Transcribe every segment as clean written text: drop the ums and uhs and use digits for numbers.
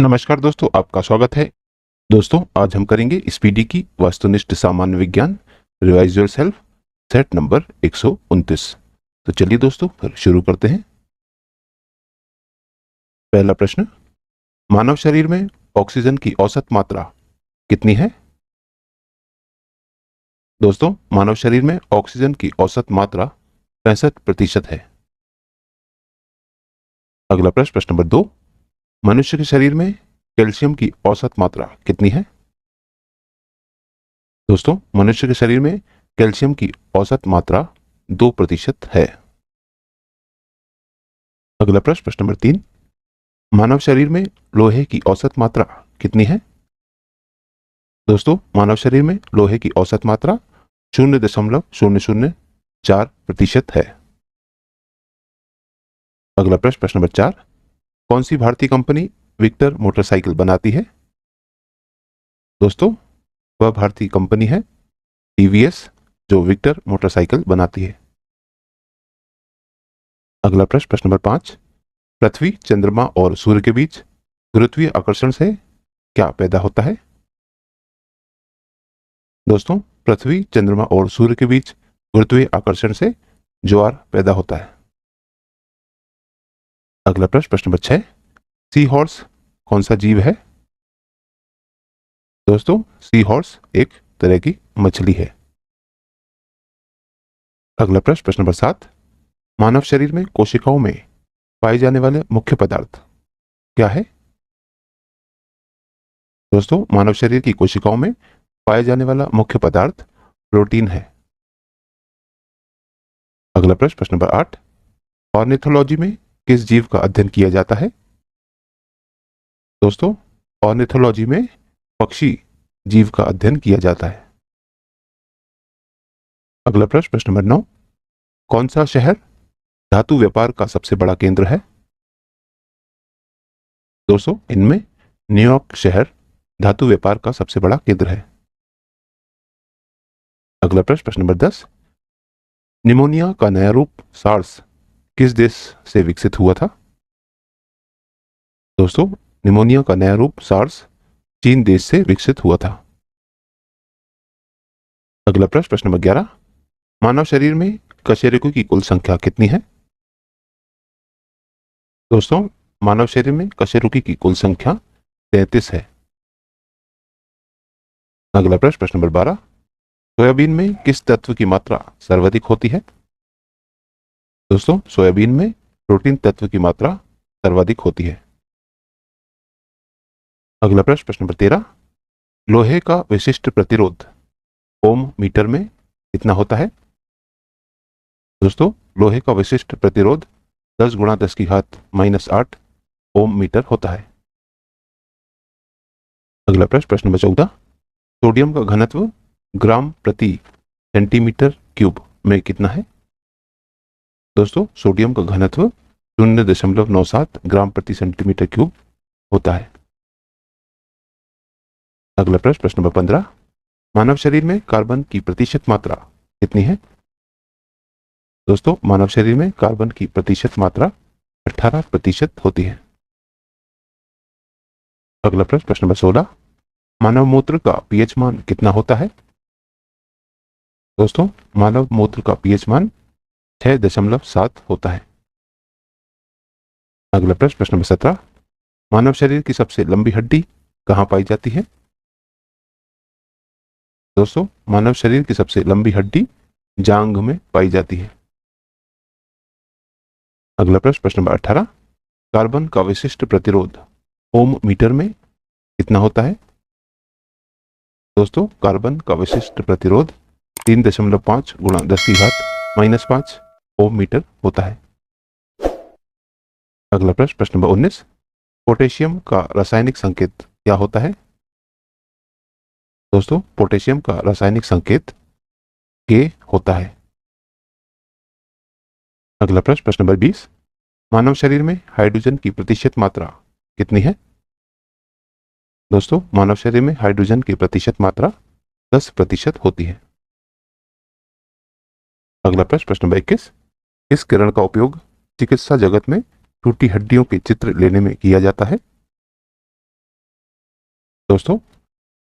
नमस्कार दोस्तों, आपका स्वागत है। दोस्तों, आज हम करेंगे स्पीडी की वस्तुनिष्ठ सामान्य विज्ञान रिवाइज योरसेल्फ सेट नंबर 129। तो चलिए दोस्तों, फिर शुरू करते हैं। पहला प्रश्न, मानव शरीर में ऑक्सीजन की औसत मात्रा कितनी है? दोस्तों, मानव शरीर में ऑक्सीजन की औसत मात्रा 65% है। अगला प्रश्न, प्रश्न नंबर 2, मनुष्य के शरीर में कैल्शियम की औसत मात्रा कितनी है? दोस्तों, मनुष्य के शरीर में कैल्शियम की औसत मात्रा 2% है। अगला प्रश्न, प्रश्न नंबर 3, मानव शरीर में लोहे की औसत मात्रा कितनी है? दोस्तों, मानव शरीर में लोहे की औसत मात्रा 0.004% है। अगला प्रश्न, प्रश्न नंबर 4, कौन सी भारतीय कंपनी विक्टर मोटरसाइकिल बनाती है? दोस्तों, वह भारतीय कंपनी है टीवीएस, जो विक्टर मोटरसाइकिल बनाती है। अगला प्रश्न, प्रश्न नंबर 5, पृथ्वी, चंद्रमा और सूर्य के बीच गुरुत्वीय आकर्षण से क्या पैदा होता है? दोस्तों, पृथ्वी, चंद्रमा और सूर्य के बीच गुरुत्वीय आकर्षण से ज्वार पैदा होता है। अगला प्रश्न, प्रश्न नंबर 6, सी हॉर्स कौन सा जीव है? दोस्तों, सी हॉर्स एक तरह की मछली है। अगला प्रश्न, प्रश्न नंबर 7, मानव शरीर में कोशिकाओं में पाए जाने वाले मुख्य पदार्थ क्या है? दोस्तों, मानव शरीर की कोशिकाओं में पाया जाने वाला मुख्य पदार्थ प्रोटीन है। अगला प्रश्न, प्रश्न नंबर 8, ऑर्निथोलॉजी में किस जीव का अध्ययन किया जाता है? दोस्तों, ऑर्निथोलॉजी में पक्षी जीव का अध्ययन किया जाता है। अगला प्रश्न, प्रश्न नंबर 9, कौन सा शहर धातु व्यापार का सबसे बड़ा केंद्र है? दोस्तों, इनमें न्यूयॉर्क शहर धातु व्यापार का सबसे बड़ा केंद्र है। अगला प्रश्न, प्रश्न नंबर 10, निमोनिया का नया रूप सार्स किस देश से विकसित हुआ था? दोस्तों, निमोनिया का नया रूप सार्स चीन देश से विकसित हुआ था। अगला प्रश्न, प्रश्न नंबर 11, मानव शरीर में कशेरुकी की कुल संख्या कितनी है? दोस्तों, मानव शरीर में कशेरुकी की कुल संख्या 33 है। अगला प्रश्न, प्रश्न नंबर 12, सोयाबीन में किस तत्व की मात्रा सर्वाधिक होती है? दोस्तों, सोयाबीन में प्रोटीन तत्व की मात्रा सर्वाधिक होती है। अगला प्रश्न, प्रश्न नंबर 13, लोहे का विशिष्ट प्रतिरोध ओम मीटर में कितना होता है? दोस्तों, लोहे का विशिष्ट प्रतिरोध 10 गुणा 10 की घात -8 ओम मीटर होता है। अगला प्रश्न, प्रश्न नंबर 14, सोडियम का घनत्व ग्राम प्रति सेंटीमीटर क्यूब में कितना है? दोस्तों, सोडियम का घनत्व 0.97 ग्राम प्रति सेंटीमीटर क्यूब होता है। अगला प्रश्न, प्रश्न नंबर 15, मानव शरीर में कार्बन की प्रतिशत मात्रा कितनी है? दोस्तों, मानव शरीर में कार्बन की प्रतिशत मात्रा 18% होती है। अगला प्रश्न, प्रश्न नंबर 16, मानव मूत्र का पीएच मान कितना होता है? दोस्तों, मानव मूत्र का पीएच मान 6.7 होता है। अगला प्रश्न, प्रश्न नंबर 17, मानव शरीर की सबसे लंबी हड्डी कहाँ पाई जाती है? दोस्तों, मानव शरीर की सबसे लंबी हड्डी जांघ में पाई जाती है। अगला प्रश्न, प्रश्न नंबर 18, कार्बन का विशिष्ट प्रतिरोध ओम मीटर में कितना होता है? दोस्तों, कार्बन का विशिष्ट प्रतिरोध 3.5 गुणा 10 की घात -5 ओम मीटर होता है। अगला प्रश्न, प्रश्न नंबर 19, पोटेशियम का रासायनिक संकेत क्या होता है? दोस्तों, पोटेशियम का रासायनिक संकेत के होता है। अगला प्रश्न, प्रश्न नंबर 20, मानव शरीर में हाइड्रोजन की प्रतिशत मात्रा कितनी है? दोस्तों, मानव शरीर में हाइड्रोजन की प्रतिशत मात्रा 10% होती है। अगला प्रश्न, प्रश्न नंबर 21, इस किरण का उपयोग चिकित्सा जगत में टूटी हड्डियों के चित्र लेने में किया जाता है? दोस्तों,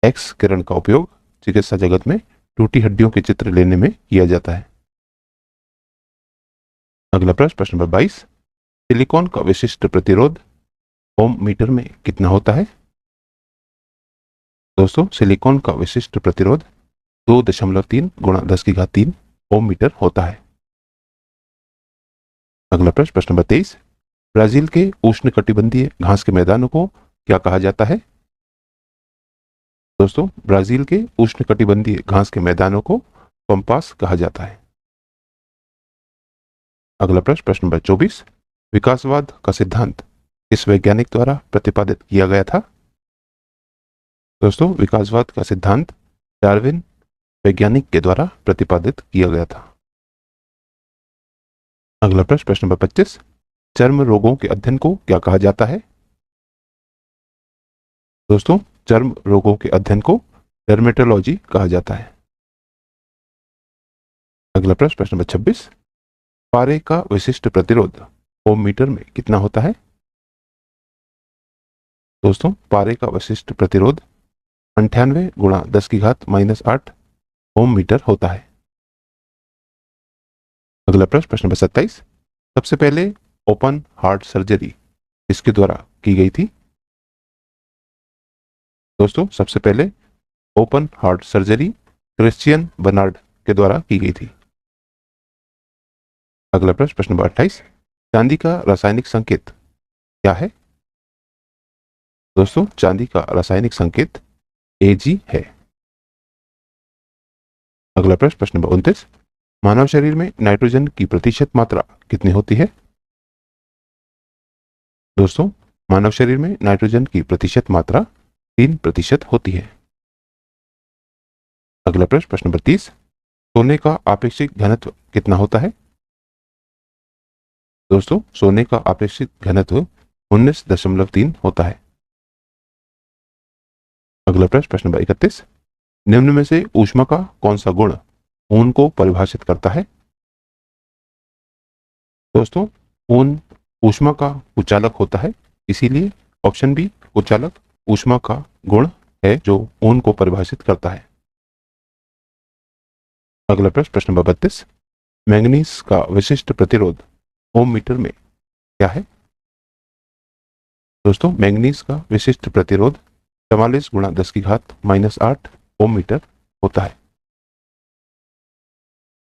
एक्स किरण का उपयोग चिकित्सा जगत में टूटी हड्डियों के चित्र लेने में किया जाता है। अगला प्रश्न नंबर 22, सिलिकॉन का विशिष्ट प्रतिरोध ओम मीटर में कितना होता है? दोस्तों, सिलिकॉन का विशिष्ट प्रतिरोध 2.3 गुणा 10⁻³ ओम मीटर होता है। अगला प्रश्न नंबर 23, ब्राजील के उष्णकटिबंधीय घास के मैदानों को क्या कहा जाता है? दोस्तों, ब्राजील के उष्णकटिबंधीय घास के मैदानों को पंपास कहा जाता है। अगला प्रश्न नंबर 24, विकासवाद का सिद्धांत किस वैज्ञानिक द्वारा प्रतिपादित किया गया था? दोस्तों, विकासवाद का सिद्धांत डार्विन वैज्ञानिक के द्वारा प्रतिपादित किया गया था। अगला प्रश्न नंबर 25, चर्म रोगों के अध्ययन को क्या कहा जाता है? दोस्तों, चर्म रोगों के अध्ययन को डर्मेटोलॉजी कहा जाता है। अगला प्रश्न नंबर 26, पारे का विशिष्ट प्रतिरोध ओम मीटर में कितना होता है? दोस्तों, पारे का विशिष्ट प्रतिरोध 98 गुणा 10⁻⁻8 ओम मीटर होता है। अगला प्रश्न नंबर 27, सबसे पहले ओपन हार्ट सर्जरी किसके द्वारा की गई थी? दोस्तों, सबसे पहले open heart surgery Christian Barnard के द्वारा की गई थी। अगला प्रश्न नंबर 28, चांदी का रासायनिक संकेत क्या है? दोस्तों, चांदी का रासायनिक संकेत Ag है। अगला प्रश्न नंबर 29, मानव शरीर में नाइट्रोजन की प्रतिशत मात्रा कितनी होती है? दोस्तों, मानव शरीर में नाइट्रोजन की प्रतिशत मात्रा 3% होती है। अगला प्रश्न नंबर 30, सोने का आपेक्षिक घनत्व कितना होता है? दोस्तों, सोने का आपेक्षिक घनत्व 19.3 होता है। अगला प्रश्न नंबर 31, निम्न में से ऊष्मा का कौन सा गुण ऊन को परिभाषित करता है? दोस्तों, ऊन ऊष्मा का कुचालक होता है, इसीलिए ऑप्शन बी कुचालक ऊष्मा का गुण है जो ऊन को परिभाषित करता है। अगला प्रश्न नंबर 32, मैंगनीज का विशिष्ट प्रतिरोध ओम मीटर में क्या है? दोस्तों, मैंगनीज का विशिष्ट प्रतिरोध 44 गुणा 10⁻⁻8 ओम मीटर होता है।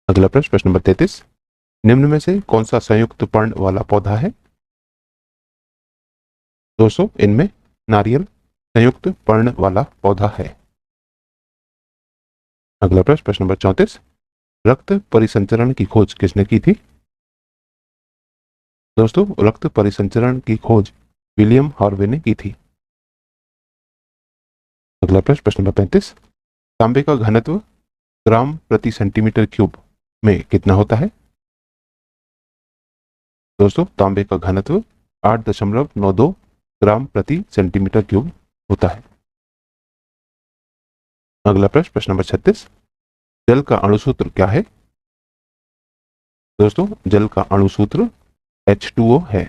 अगला प्रश्न नंबर 33, निम्न में से कौन सा संयुक्त पर्ण वाला पौधा है? दोस्तों, इनमें नारियल संयुक्त पर्ण वाला पौधा है। अगला प्रश्न नंबर 34, रक्त परिसंचरण की खोज किसने की थी? दोस्तों, रक्त परिसंचरण की खोज विलियम हार्वे ने की थी। अगला प्रश्न नंबर 35, तांबे का घनत्व ग्राम प्रति सेंटीमीटर क्यूब में कितना होता है? दोस्तों, तांबे का घनत्व 8.92 ग्राम प्रति सेंटीमीटर क्यूब होता है। अगला प्रश्न नंबर 36, जल का अणुसूत्र क्या है? दोस्तों, जल का अणुसूत्र H2O है।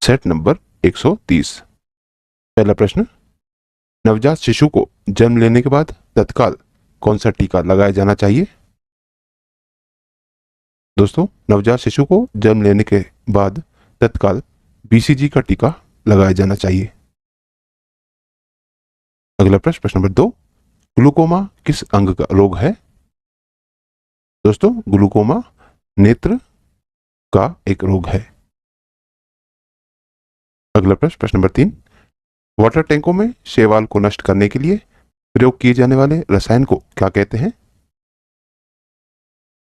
सेट नंबर 130, पहला प्रश्न, नवजात शिशु को जन्म लेने के बाद तत्काल कौन सा टीका लगाया जाना चाहिए? दोस्तों, नवजात शिशु को जन्म लेने के बाद तत्काल BCG का टीका लगाया जाना चाहिए। अगला प्रश्न नंबर 2, ग्लूकोमा किस अंग का रोग है? दोस्तों, ग्लूकोमा नेत्र का एक रोग है। अगला प्रश्न नंबर 3, वाटर टैंकों में शैवाल को नष्ट करने के लिए प्रयोग किए जाने वाले रसायन को क्या कहते हैं?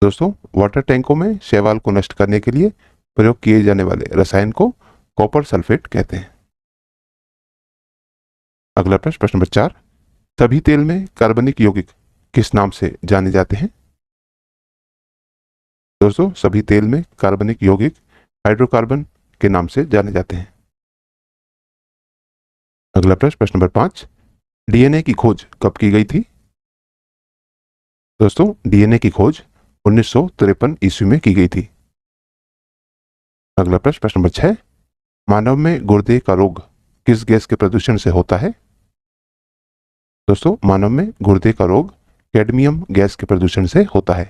दोस्तों, वाटर टैंकों में शैवाल को नष्ट करने के लिए प्रयोग किए जाने वाले रसायन को कॉपर सल्फेट कहते हैं। अगला प्रश्न नंबर 4, सभी तेल में कार्बनिक यौगिक किस नाम से जाने जाते हैं? दोस्तों, सभी तेल में कार्बनिक यौगिक हाइड्रोकार्बन के नाम से जाने जाते हैं। अगला प्रश्न नंबर 5, डीएनए की खोज कब की गई थी? दोस्तों, डीएनए की खोज 1953 ईस्वी में की गई थी। अगला प्रश्न नंबर 6, मानव में गुर्दे का रोग किस गैस के प्रदूषण से होता है? दोस्तों मानव में गुर्दे का रोग कैडमियम गैस के प्रदूषण से होता है।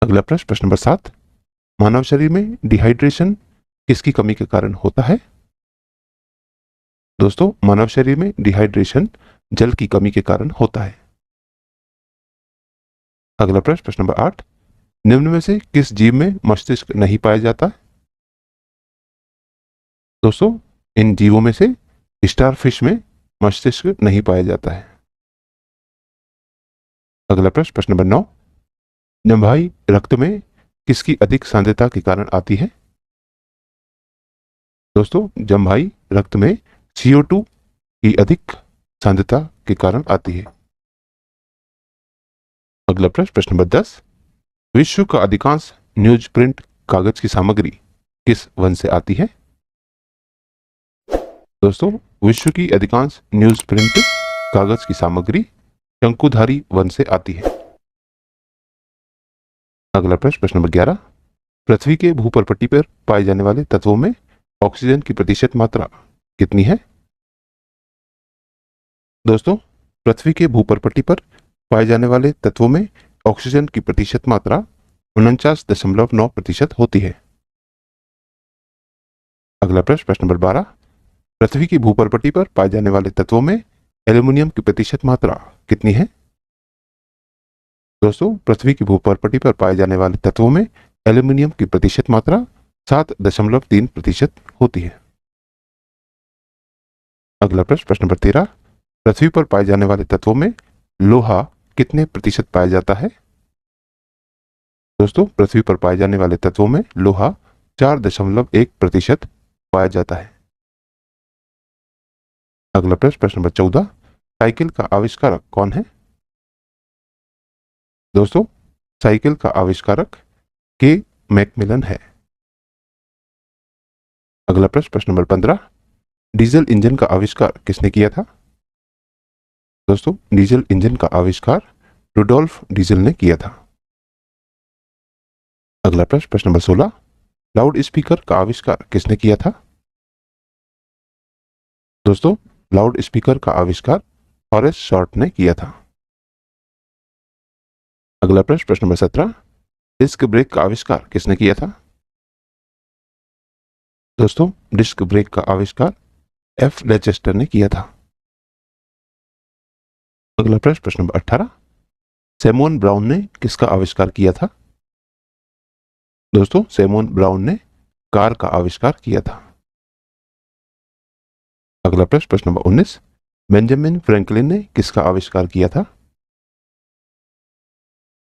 अगला प्रश्न, प्रश्न नंबर 7, मानव शरीर में डिहाइड्रेशन किसकी कमी के कारण होता है? दोस्तों मानव शरीर में डिहाइड्रेशन जल की कमी के कारण होता है। अगला प्रश्न, प्रश्न नंबर 8, निम्न में से किस जीव में मस्तिष्क नहीं पाया जाता? दोस्तों इन जीवों में से स्टारफिश में मस्तिष्क नहीं पाया जाता है। अगला प्रश्न, प्रश्न नंबर 9, जम्भाई रक्त में किसकी अधिक सांद्रता के कारण आती है? दोस्तों जम्भाई रक्त में CO2 की अधिक सांद्रता के कारण आती है। अगला प्रश्न, प्रश्न नंबर 10, विश्व का अधिकांश न्यूज प्रिंट कागज की सामग्री किस वन से आती है? दोस्तों विश्व की अधिकांश न्यूज प्रिंट कागज की सामग्री शंकुधारी वन से आती है। अगला प्रश्न, प्रश्न नंबर 11, पृथ्वी के भूपर्पट्टी पर पाए जाने वाले तत्वों में ऑक्सीजन की प्रतिशत मात्रा कितनी है? दोस्तों पृथ्वी के भूपर्पट्टी पर पाए जाने वाले तत्वों में ऑक्सीजन की प्रतिशत मात्रा 49.9% होती है। अगला प्रश्न, प्रश्न नंबर 12, पृथ्वी की भूपर्पट्टी पर पाए जाने वाले तत्वों में एल्यूमिनियम की प्रतिशत मात्रा कितनी है? दोस्तों पृथ्वी की भूपर्पट्टी पर पाए जाने वाले तत्वों में एल्यूमिनियम की प्रतिशत मात्रा 7.3% होती है। अगला प्रश्न, प्रश्न नंबर 13, पृथ्वी पर पाए जाने वाले तत्वों में लोहा कितने प्रतिशत पाया जाता है? दोस्तों पृथ्वी पर पाए जाने वाले तत्वों में लोहा 4.1% पाया जाता है। अगला प्रश्न, प्रश्न नंबर 14, साइकिल का आविष्कारक कौन है? दोस्तों साइकिल का आविष्कारक के मैकमिलन है। अगला प्रश्न, प्रश्न नंबर 15, डीजल इंजन का आविष्कार किसने किया था? दोस्तों डीजल इंजन का आविष्कार रुडोल्फ डीजल ने किया था। अगला प्रश्न, प्रश्न नंबर 16, लाउड स्पीकर का आविष्कार किसने किया था? दोस्तों लाउड स्पीकर का आविष्कार हॉरेस शॉर्ट ने किया था। अगला प्रश्न, प्रश्न नंबर 17, डिस्क ब्रेक का आविष्कार किसने किया था? दोस्तों डिस्क ब्रेक का आविष्कार F लेचेस्टर ने किया था। अगला प्रश्न, प्रश्न नंबर 18, सैमुअल ब्राउन ने किसका आविष्कार किया था? दोस्तों सैमुअल ब्राउन ने कार का आविष्कार किया था। अगला प्रश्न, प्रश्न नंबर 19, बेंजामिन फ्रैंकलिन ने किसका आविष्कार किया था?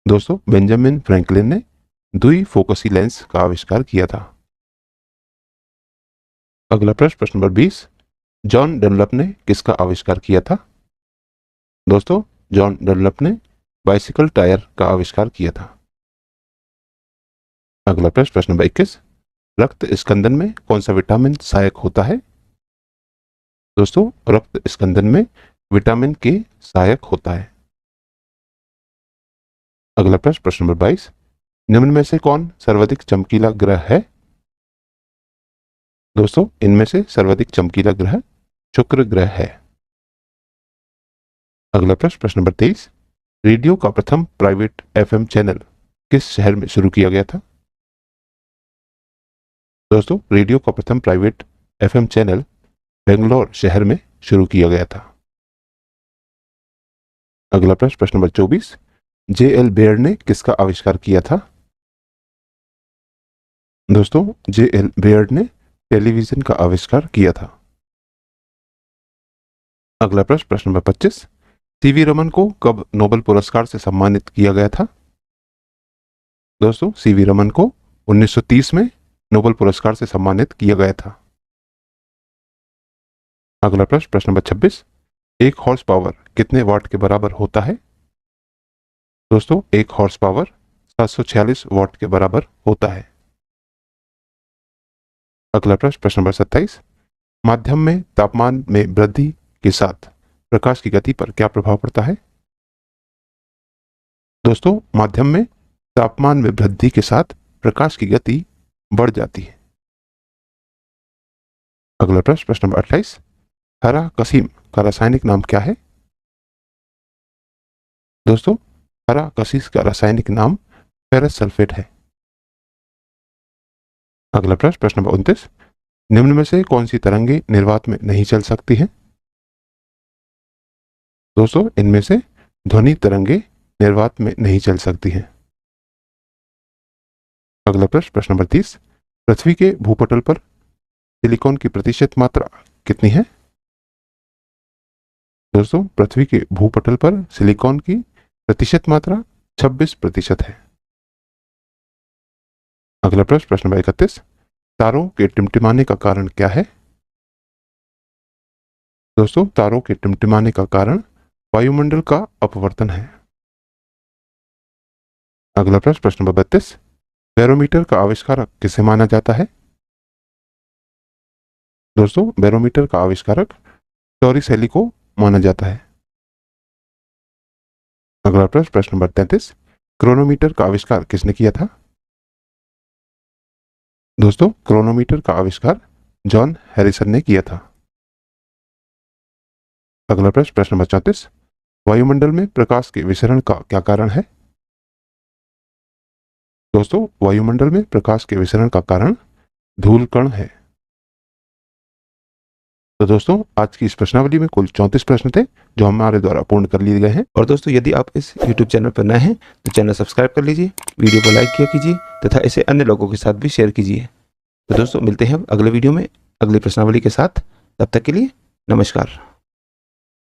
दोस्तों बेंजामिन फ्रैंकलिन ने द्विफोकसी लेंस का आविष्कार किया था। अगला प्रश्न, प्रश्न नंबर 20, जॉन डनलप ने किसका आविष्कार किया था? दोस्तों जॉन डनलप ने बाइसिकल टायर का आविष्कार किया था। अगला प्रश्न, प्रश्न नंबर 21, रक्त स्कंदन में कौन सा विटामिन सहायक होता है? दोस्तों रक्त स्कंदन में विटामिन के सहायक होता है। अगला प्रश्न, प्रश्न नंबर 22, निम्न में से कौन सर्वाधिक चमकीला ग्रह है? दोस्तों इनमें से सर्वाधिक चमकीला ग्रह शुक्र ग्रह है। अगला प्रश्न, प्रश्न नंबर 23, रेडियो का प्रथम प्राइवेट FM चैनल किस शहर में शुरू किया गया था? दोस्तों रेडियो का प्रथम प्राइवेट FM चैनल बेंगलोर शहर में शुरू किया गया था। अगला प्रश्न, प्रश्न नंबर 24, JL बेयर ने किसका आविष्कार किया था? दोस्तों JL बेयर ने टेलीविजन का आविष्कार किया था। अगला प्रश्न, प्रश्न नंबर 25, CV रमन को कब नोबेल पुरस्कार से सम्मानित किया गया था? दोस्तों CV रमन को 1930 में नोबेल पुरस्कार से सम्मानित किया गया था। अगला प्रश्न, प्रश्न नंबर 26, एक हॉर्स पावर कितने वाट के बराबर होता है? दोस्तों एक हॉर्स पावर 746 वाट के बराबर होता है। अगला प्रश्न, प्रश्न नंबर 27, माध्यम में तापमान में वृद्धि के साथ प्रकाश की गति पर क्या प्रभाव पड़ता है? दोस्तों माध्यम में तापमान में वृद्धि के साथ प्रकाश की गति बढ़ जाती है। अगला प्रश्न, प्रश्न नंबर 28, हरा कसीम का रासायनिक नाम क्या है? दोस्तों, हरा कशिश का रासायनिक नाम फेरस सल्फेट है। अगला प्रश्न नंबर 29, निम्न में से कौन सी तरंगे निर्वात में नहीं चल सकती हैं? दोस्तों, इनमें से ध्वनि तरंगे निर्वात में नहीं चल सकती हैं। अगला प्रश्न नंबर 30, पृथ्वी के भूपटल पर सिलिकॉन की प्रतिशत मात्रा कितनी है? दोस्तों, पृथ्वी के भूपटल पर सिलिकॉन की प्रतिशत मात्रा 26% है। अगला प्रश्न नंबर 31, तारों के टिमटिमाने का कारण क्या है? दोस्तों, तारों के टिमटिमाने का कारण वायुमंडल का अपवर्तन है। अगला प्रश्न नंबर 32, बैरोमीटर का आविष्कारक किसे माना जाता है? दोस्तों, बैरोमीटर का आविष्कारक टॉरिस को माना जाता है। अगला प्रश्न नंबर 33, क्रोनोमीटर का आविष्कार किसने किया था? दोस्तों, क्रोनोमीटर का आविष्कार जॉन हैरिसन ने किया था। अगला प्रश्न नंबर 34, वायुमंडल में प्रकाश के विसरण का क्या कारण है? दोस्तों, वायुमंडल में प्रकाश के विसरण का कारण धूल कण है। तो दोस्तों, आज की इस प्रश्नावली में कुल 34 प्रश्न थे जो हमारे द्वारा पूर्ण कर लिए गए हैं। और दोस्तों, यदि आप इस YouTube चैनल पर नए हैं तो चैनल सब्सक्राइब कर लीजिए, वीडियो को लाइक किया कीजिए तथा इसे अन्य लोगों के साथ भी शेयर कीजिए। तो दोस्तों, मिलते हैं अगले वीडियो में अगली प्रश्नावली के साथ। तब तक के लिए नमस्कार।